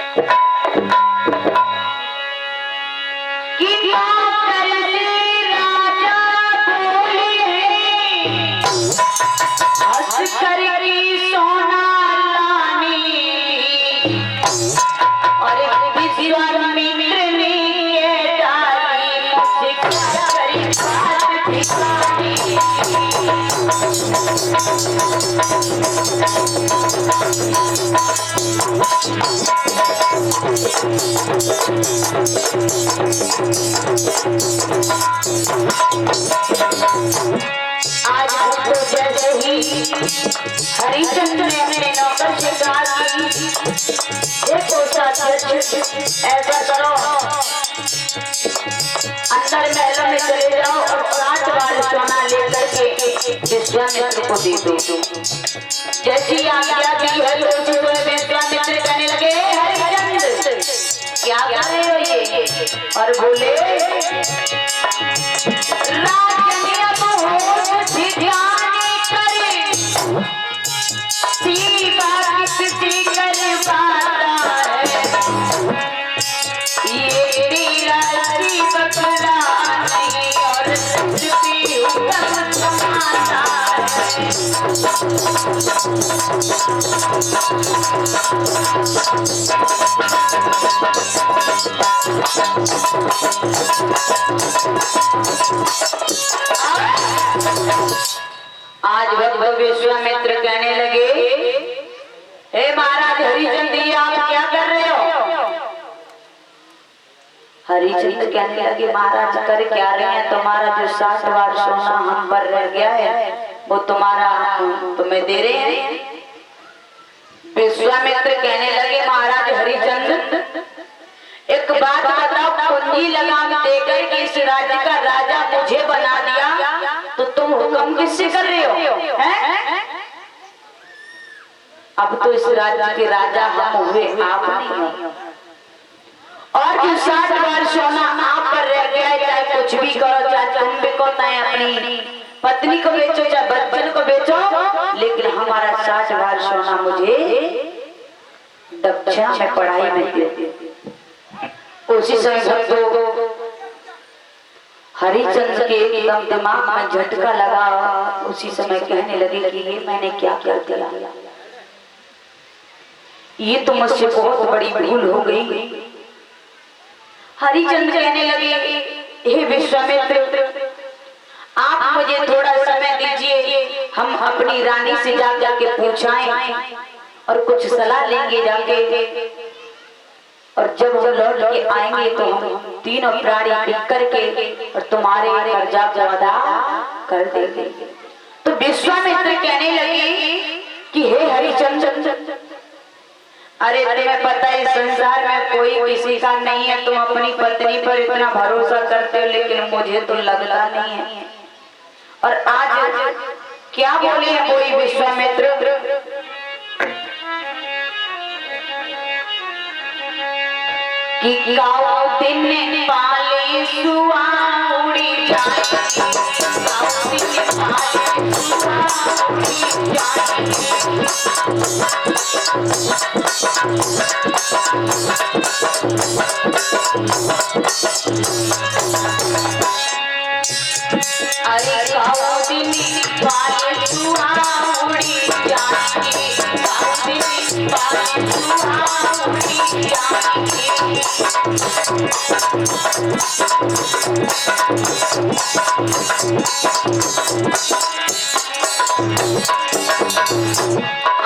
आज हमको जैसे ही हरिचंद्र ने अपने नौकर से कहा कि देखो साथी ऐसा करो, अंदर महलों में चले जाओ और 7 बार सोना लेकर के विश्वामित्र को दे दो। जैसी आज्ञा दी है तो विश्वामित्र कहने लगे हरिचंद्र क्या कर रहे हो ये, और बोले आज भगवान विश्वामित्र कहने लगे हे महाराज हरिचंद्र आप क्या कर रहे हो। हरिचंद्र कहने लगे महाराज कर क्या रहे हैं, तुम्हारा जो 7 बार सोना हम पर रह गया है वो तुम्हारा तुम्हें दे रहे हैं। विश्वामित्र कहने लगे महाराज हरिचंद्र एक बात बताओ, कुंजी लगाम देकर के इस राज्य का राजा मुझे बना दिया तो तुम हुक्म किससे कर रहे हो हैं? अब तो इस राज्य के राजा हम हुए, आप नहीं हो। और जो 7 बार सोना आप पर रह गया है, चाहे कुछ भी करो, चाहे तुम बेचो, चाहे अपनी पत्नी को बेचो, चाहे बच्चन को बेचो, लेकिन हमारा 7 बार सोना मुझे दक्षिणा में पढ़ाई में दे। उसी समय भक्तों हरिचंद्र के एकदम दिमाग में झटका लगा। उसी समय कहने लगे कि ये मैंने क्या कर दिया, ये तो मुझसे बहुत बड़ी भूल हो गई। हरिचंद्र कहने लगे हे विश्वामित्र आप मुझे थोड़ा समय दीजिए, हम अपनी रानी से जाके पूछाएं और कुछ सलाह लेंगे जाके, और जब वो लौट के आएंगे तो हम तीनों प्राणी बिक करके और तुम्हारे कर्जा को अदा कर देंगे। तो विश्वामित्र कहने लगे कि हे हरिचंद्र अरे तुम्हें पता है संसार में कोई किसी का नहीं है, तुम अपनी पत्नी पर इतना भरोसा करते हो, लेकिन मुझे तो लगता नहीं है। और आज क्या बोले कोई विश्वामित्र कि गाँव दिन पाले सुआ उड़ी जाए, गाँव दिन पाले सुआ उड़ी जाए। अरे गाँव दिन पाले सुआ उड़ी जाए, गाँव दिन पाले सुआ उड़ी जाए।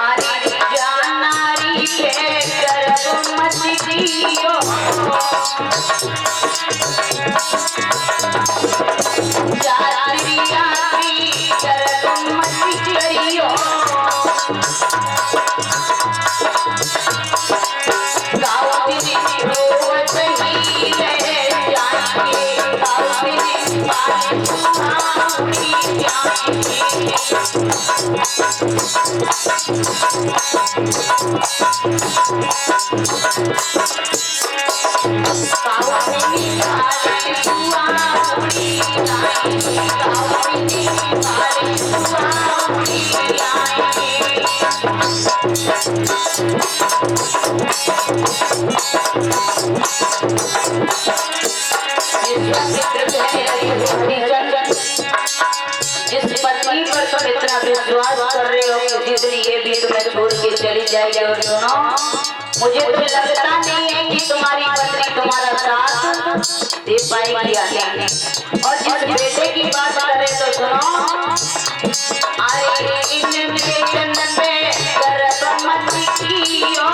अरे जानारी के गर्भ मत दियो, जारिया की गर्भ मत करियो। गाँव दिन रोवत ही रह जाएंगे, गाँव दिन पाले सुआ उड़ी जाएंगे। जिस पत्नी पर तुम इतना विश्वास कर रहे हो जितनी ये भी तुम्हें छोड़ के चली जाएगी। और सुनो, मुझे तो लगता नहीं है कि तुम्हारी पत्नी तुम्हारा साथ दे पाएगी आगे। और जिस बेटे की बात करें तो सुनो, अरे इनके चंदन पे गर्भ मत कियो,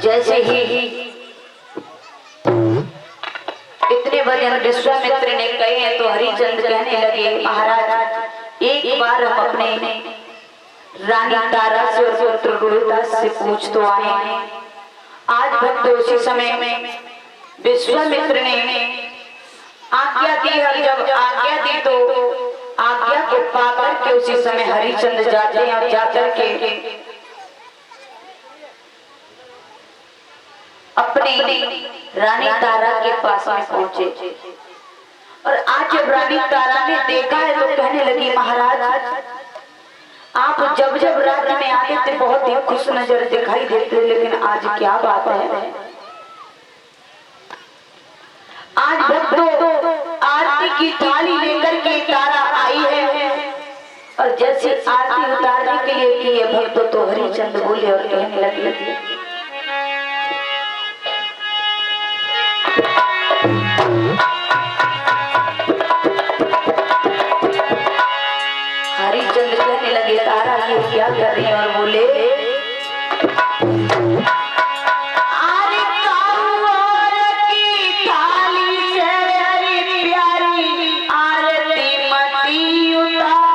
जैसे ही इतने भजन विश्वामित्र ने कहे हैं तो हरिचंद्र कहने लगे, महाराज एक बार हम अपने रानी तारा से और पुत्र रोहिदास से पूछ तो आए। आज भक्त उसी समय में विश्वामित्र ने आज्ञा दी, और जब आज्ञा दी तो आज्ञा को पाकर के उसी समय हरिचंद्र जाते हैं और जाकर के अपनी रानी तारा के पास में पहुंचे। और आज जब रानी तारा ने देखा है तो कहने लगी, महाराज आप जब जब रात में आते थे बहुत ही खुश नजर दिखाई देते, लेकिन आज क्या बात है? आज भक्तों आरती की थाली लेकर के तारा आई है, और जैसे आरती उतारने के लिए की है भक्तों तो हरिचंद्र बोले और कहने लगे, हरिचंद्र कहने लगे, तारा ये क्या कर रही है? और बोले, अरे कांवर की थाली से हरी प्यारी आरती मती उतारो।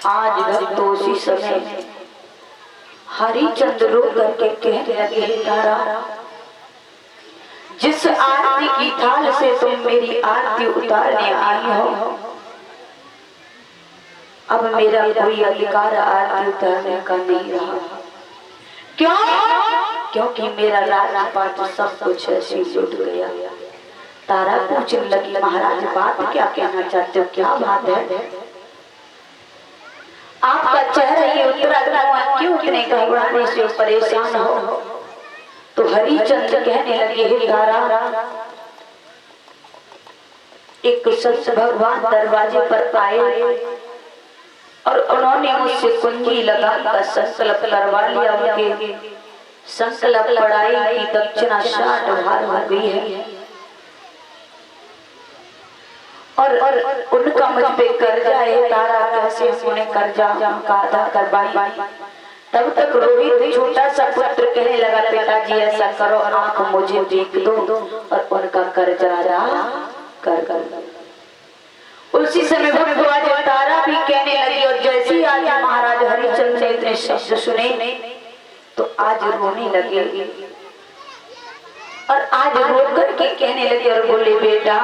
आज भक्त उसी समय हरिचंद्र रो करके कहने लगे, तारा जिस आरती की थाल से तुम मेरी आरती उतारने आई हो, अब मेरा कोई अधिकार आरती उतारने का नहीं रहा। क्यों? क्योंकि मेरा राजपाट सब कुछ ऐसे लुट गया। तारा पूछने लगी, महाराज बात क्या कहना चाहते हो, क्या बात है? आपका चेहरा ये उतरा क्यों, इतने घबराने से परेशान हो? तो हरिचंद्र कहने लगे, हे तारा, एक सच भगवान दरवाजे पर आए और उन्होंने मुझसे कुंजी लगाकर संकल्प करवा लिया। उनके संकल्प पढ़ाई की दक्षिणा 60 भार हो गई है और उनका मुझ पे कर्जा है। तारा कैसे उन्हें कर्जा उनका अदा करवाई? तब तक रोहित छोटा सा पुत्र कहने लगा, पिताजी ऐसा करो, आंख मुझे देख दो और उनका कर्जा अदा कर। उसी समय भगवान तारा भी कहने लगी और जैसे ही आज महाराज हरिचंद्र ने इतने शब्द सुने तो आज रोने लगे और आज रो करके कहने लगे और बोले, बेटा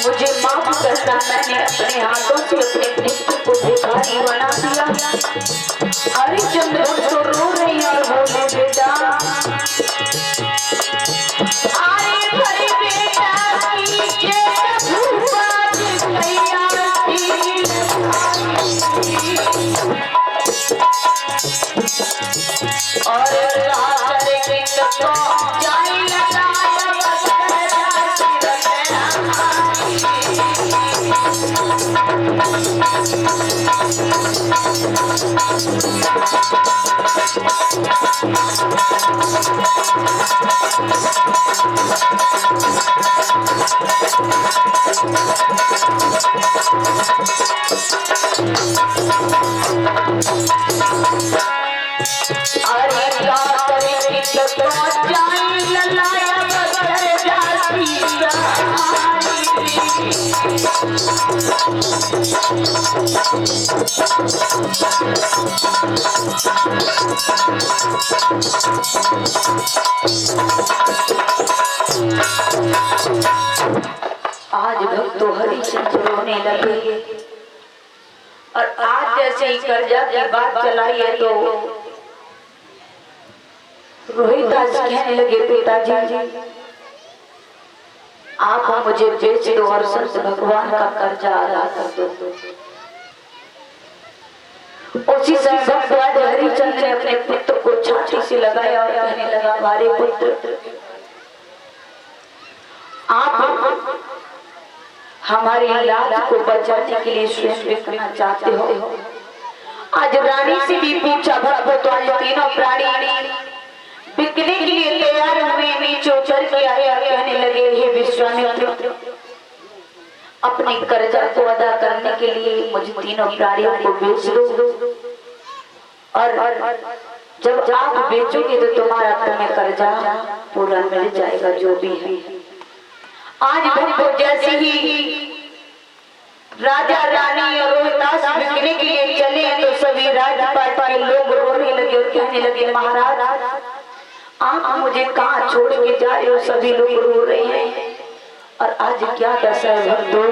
मुझे माफ करना, मैंने अपने हाथों से अपने पुत्र को भिखारी बना दिया। हरिचंद्र तो रो रही और बोले, बेटा आज भक्तों हरिचंद्र रोने लगे और आज जैसे ही कर्जा की बात चलाई है तो रोहिदास कहने लगे, पिताजी आप मुझे बेच दो और संत भगवान का कर्जा अदा कर दो। उसी समय भगवान हरिचंद्र ने अपने पुत्र को छाती से लगाया और कहने लगा, हमारे पुत्र आप हमारी लाज को बचाने के लिए स्वयं बिकना चाहते हो। आज रानी से भी पूछा, भक्त आज तीनों प्राणी बिकने के लिए तैयार हुए, नीचे उतर के आए और कहने लगे, हे विश्वामित्र अपने कर्जा को अदा करने के लिए मुझे तीनों प्राणियों को बेच दो, और जब आप बेचोगे तो तुम्हें कर्जा पूरा मिल जाएगा जो भी है। आज भक्तों जैसे ही राजा रानी और रोहितास बिकने के लिए चले तो सभी राजपाट के लोग रोने लगे और कहने लगे, महाराज आप मुझे कहाँ छोड़ के जा रहे हो? सभी लोग रो रहे हैं और आज क्या दशा है भक्तों।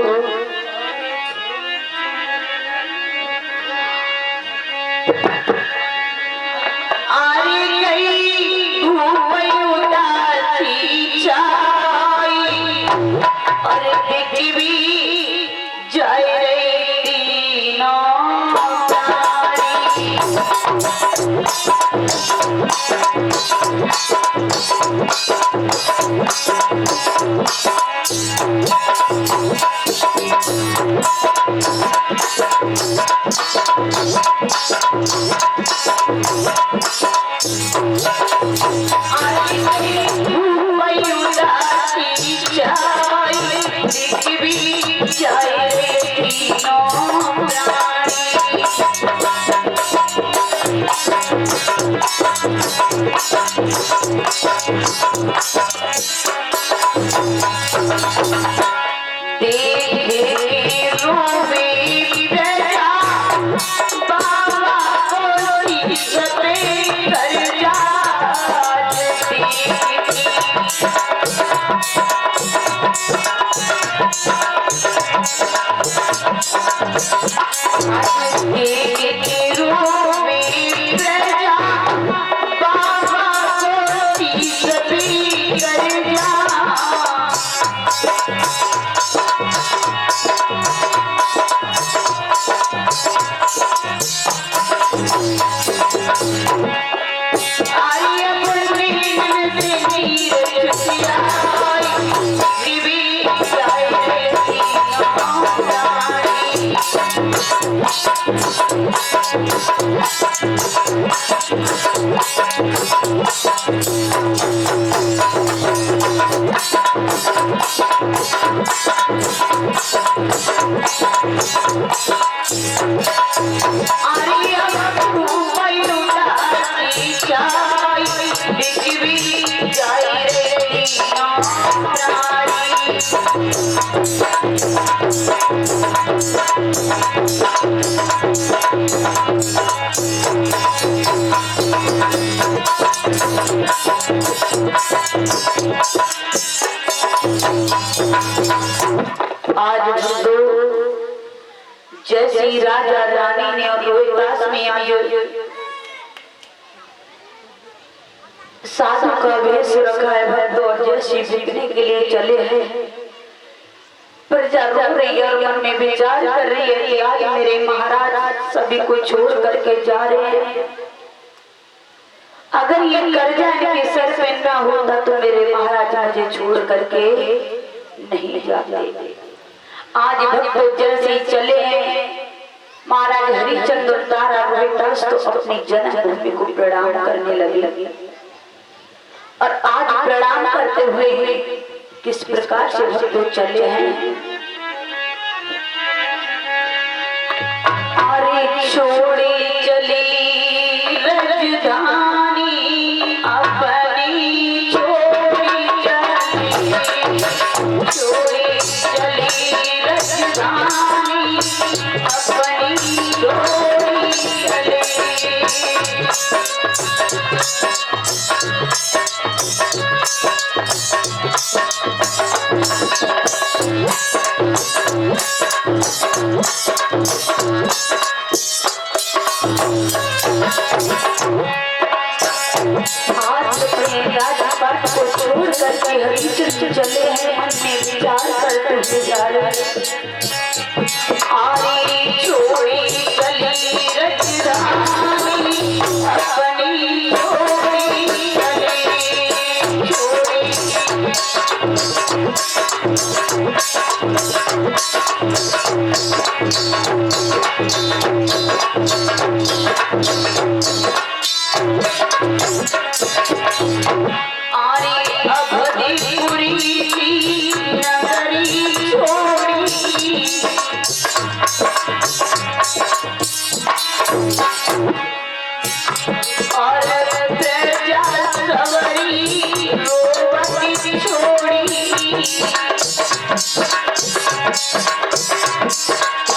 जैसी राजा रानी ने और रोहितास में आज साधु का वेश रखा है भक्तों, और जैसी बिकने के लिए चले हैं प्रजा रो रही है और मन में विचार कर रही है कि आज मेरे महाराज सभी को छोड़ करके जा रहे हैं। अगर ये कर्जा इनके सर पे ना होता तो मेरे महाराज मुझे छोड़ करके नहीं जाते। आज भक्तों जैसे चले हैं महाराज हरिश्चंद्र तारा रोहितास तो अपनी जन्मभूमि को प्रणाम करने लगे, और आज प्रणाम करते हुए किस प्रकार से भक्तों चले हैं। अरे छोड़े चली राजधानी अपनी, छोड़ी चली राजधानी अपनी, छोड़ी चली। राजपाट को छोड़ करके हरिश्चंद्र चले हैं, मन में विचार करते हुए जा रहे हैं। आरे छोड़ी चली राजधानी अपनी, छोड़ी चली, छोड़ी। अवधिपुरी नगरी छोड़ी और प्रजा सवरी रोवती छोड़ी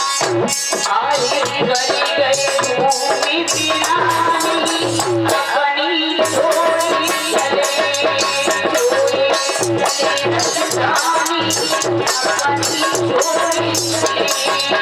आई गई गई भूमि बिरानी अपनी छोड़ी चले रानी अपनी छोड़ी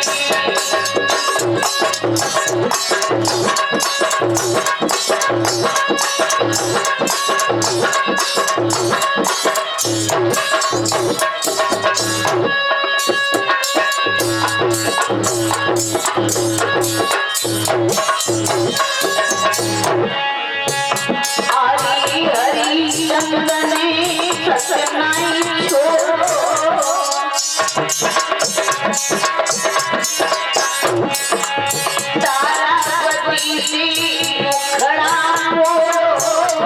हरी हरी चंदने ससनाई छोड़ो तारापति से मुखड़ा मोड़ो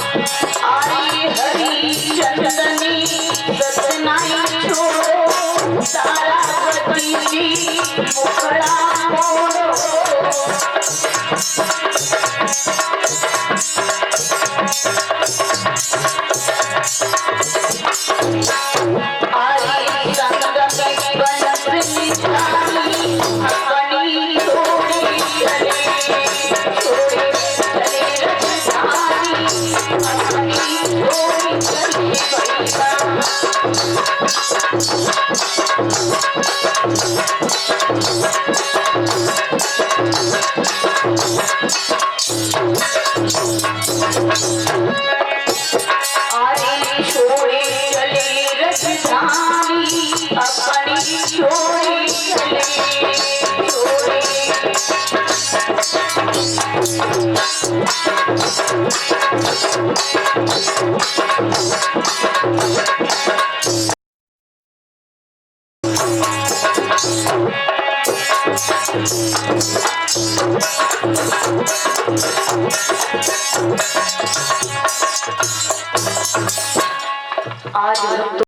हरी हरी चंदनी ससनाई छोड़ो तारापति से मुखड़ा मोड़ो आई संग में बनस निछानी अपनी छोड़ी चले राजधानी अपनी छोड़ी चले आरे छोड़े चले राजधानी अपनी छोड़ी चले छोड़े